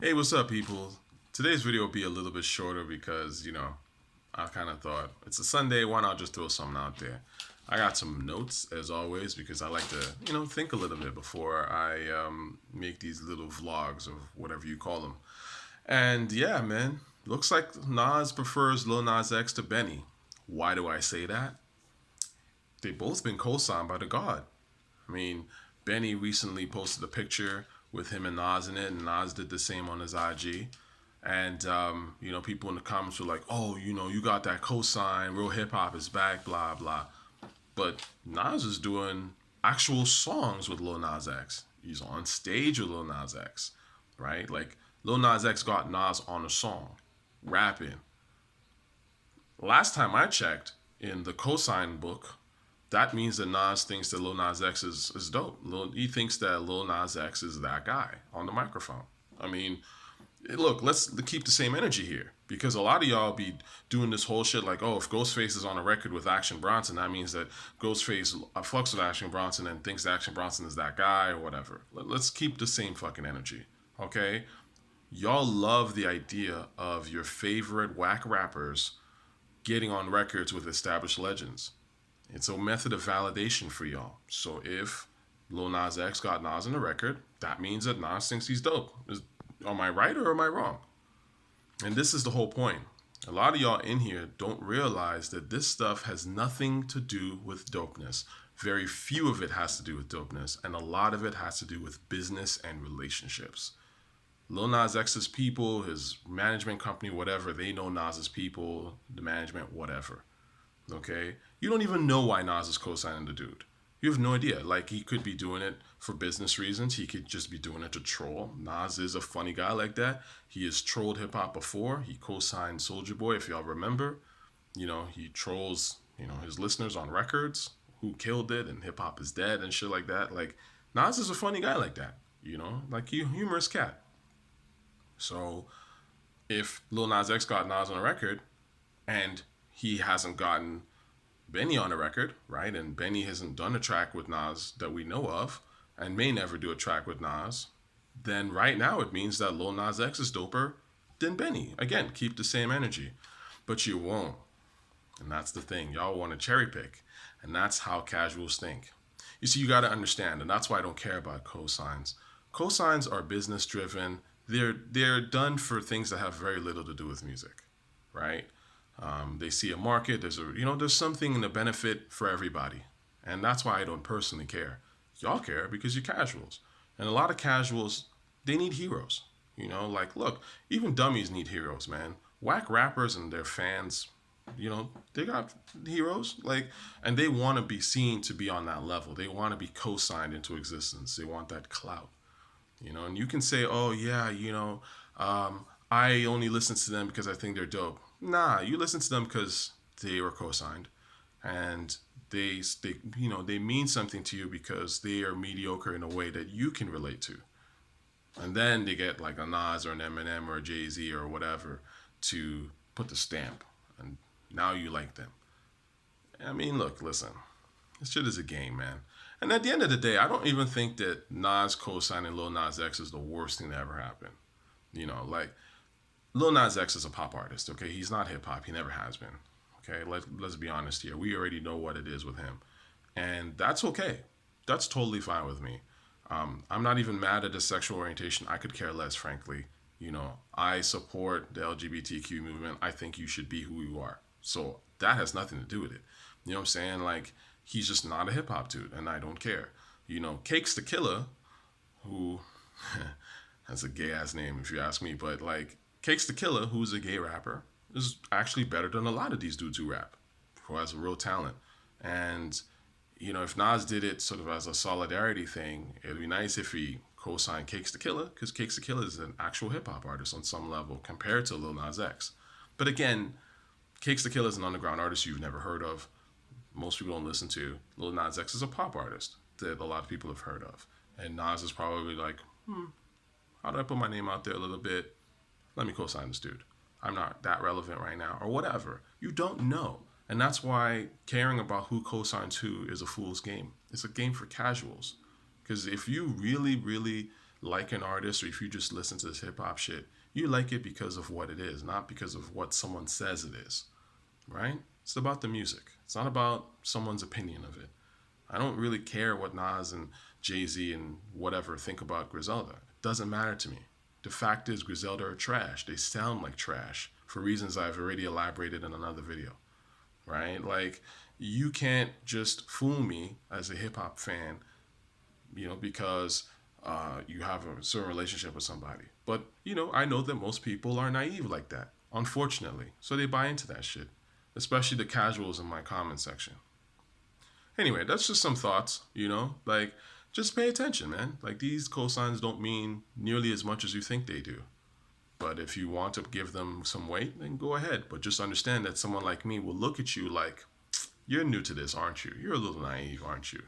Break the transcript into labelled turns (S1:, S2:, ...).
S1: Hey, what's up, people? Today's video will be a little bit shorter because, I kind of thought it's a Sunday, why not just throw something out there? I got some notes, as always, because I like to, think a little bit before I make these little vlogs or whatever you call them. And yeah, man, looks like Nas prefers Lil Nas X to Benny. Why do I say that? They both been co-signed by the God. I mean, Benny recently posted a picture with him and Nas in it, and Nas did the same on his IG. And people in the comments were like, "Oh, you got that cosign. Real hip hop is back. Blah blah." But Nas is doing actual songs with Lil Nas X. He's on stage with Lil Nas X, right? Like Lil Nas X got Nas on a song, rapping. Last time I checked in the cosign book, that means that Nas thinks that Lil Nas X is dope. He thinks that Lil Nas X is that guy on the microphone. I mean, look, let's keep the same energy here because a lot of y'all be doing this whole shit like, oh, if Ghostface is on a record with Action Bronson, that means that Ghostface fucks with Action Bronson and thinks Action Bronson is that guy or whatever. Let's keep the same fucking energy, okay? Y'all love the idea of your favorite whack rappers getting on records with established legends. It's a method of validation for y'all. So if Lil Nas X got Nas on the record, that means that Nas thinks he's dope. Am I right or am I wrong? And this is the whole point. A lot of y'all in here don't realize that this stuff has nothing to do with dopeness. Very few of it has to do with dopeness, and a lot of it has to do with business and relationships. Lil Nas X's people, his management company, whatever, they know Nas's people, the management, whatever. Okay? You don't even know why Nas is co-signing the dude. You have no idea. Like, he could be doing it for business reasons. He could just be doing it to troll. Nas is a funny guy like that. He has trolled hip hop before. He co-signed Soldier Boy, if y'all remember. He trolls, his listeners on records, who killed it, and hip hop is dead and shit like that. Like, Nas is a funny guy like that. Like, he humorous cat. So, if Lil Nas X got Nas on a record, and he hasn't gotten Benny on a record, right? And Benny hasn't done a track with Nas that we know of, and may never do a track with Nas. Then right now it means that Lil Nas X is doper than Benny. Again, keep the same energy, but you won't, and that's the thing. Y'all want to cherry pick, and that's how casuals think. You see, you got to understand, and that's why I don't care about cosigns. Cosigns are business driven. They're done for things that have very little to do with music, right? They see a market. There's something in the benefit for everybody, and that's why I don't personally care. Y'all care because you're casuals, and a lot of casuals they need heroes. Like look, even dummies need heroes, man. Whack rappers and their fans, they got heroes. Like, and they want to be seen to be on that level. They want to be co-signed into existence. They want that clout. And you can say, oh yeah, I only listen to them because I think they're dope. Nah, you listen to them because they were co-signed, and they mean something to you because they are mediocre in a way that you can relate to. And then they get like a Nas or an Eminem or a Jay Z or whatever to put the stamp, and now you like them. I mean, look, listen, this shit is a game, man. And at the end of the day, I don't even think that Nas co-signing Lil Nas X is the worst thing that ever happened. Like Lil Nas X is a pop artist, okay? He's not hip hop. He never has been. Okay, let's be honest here. We already know what it is with him, and that's okay. That's totally fine with me. I'm not even mad at his sexual orientation. I could care less, frankly. I support the LGBTQ movement. I think you should be who you are. So that has nothing to do with it. You know what I'm saying? Like, he's just not a hip hop dude, and I don't care. Cakes Da Killa, who that's a gay ass name if you ask me, but like Cakes Da Killa, who's a gay rapper, is actually better than a lot of these dudes who rap, who has a real talent. And if Nas did it sort of as a solidarity thing, it'd be nice if he co-signed Cakes Da Killa, because Cakes Da Killa is an actual hip hop artist on some level compared to Lil Nas X. But again, Cakes Da Killa is an underground artist you've never heard of. Most people don't listen to. Lil Nas X is a pop artist that a lot of people have heard of. And Nas is probably like, how do I put my name out there a little bit? Let me co-sign this dude. I'm not that relevant right now, or whatever. You don't know. And that's why caring about who co-signs who is a fool's game. It's a game for casuals. Because if you really, really like an artist or if you just listen to this hip hop shit, you like it because of what it is, not because of what someone says it is, right? It's about the music. It's not about someone's opinion of it. I don't really care what Nas and Jay-Z and whatever think about Griselda. It doesn't matter to me. The fact is, Griselda are trash. They sound like trash for reasons I've already elaborated in another video, right? Like, you can't just fool me as a hip hop fan, because you have a certain relationship with somebody. But, I know that most people are naive like that, unfortunately. So they buy into that shit, especially the casuals in my comment section. Anyway, that's just some thoughts, like, just pay attention, man. Like, these cosigns don't mean nearly as much as you think they do. But if you want to give them some weight, then go ahead. But just understand that someone like me will look at you like, you're new to this, aren't you? You're a little naive, aren't you?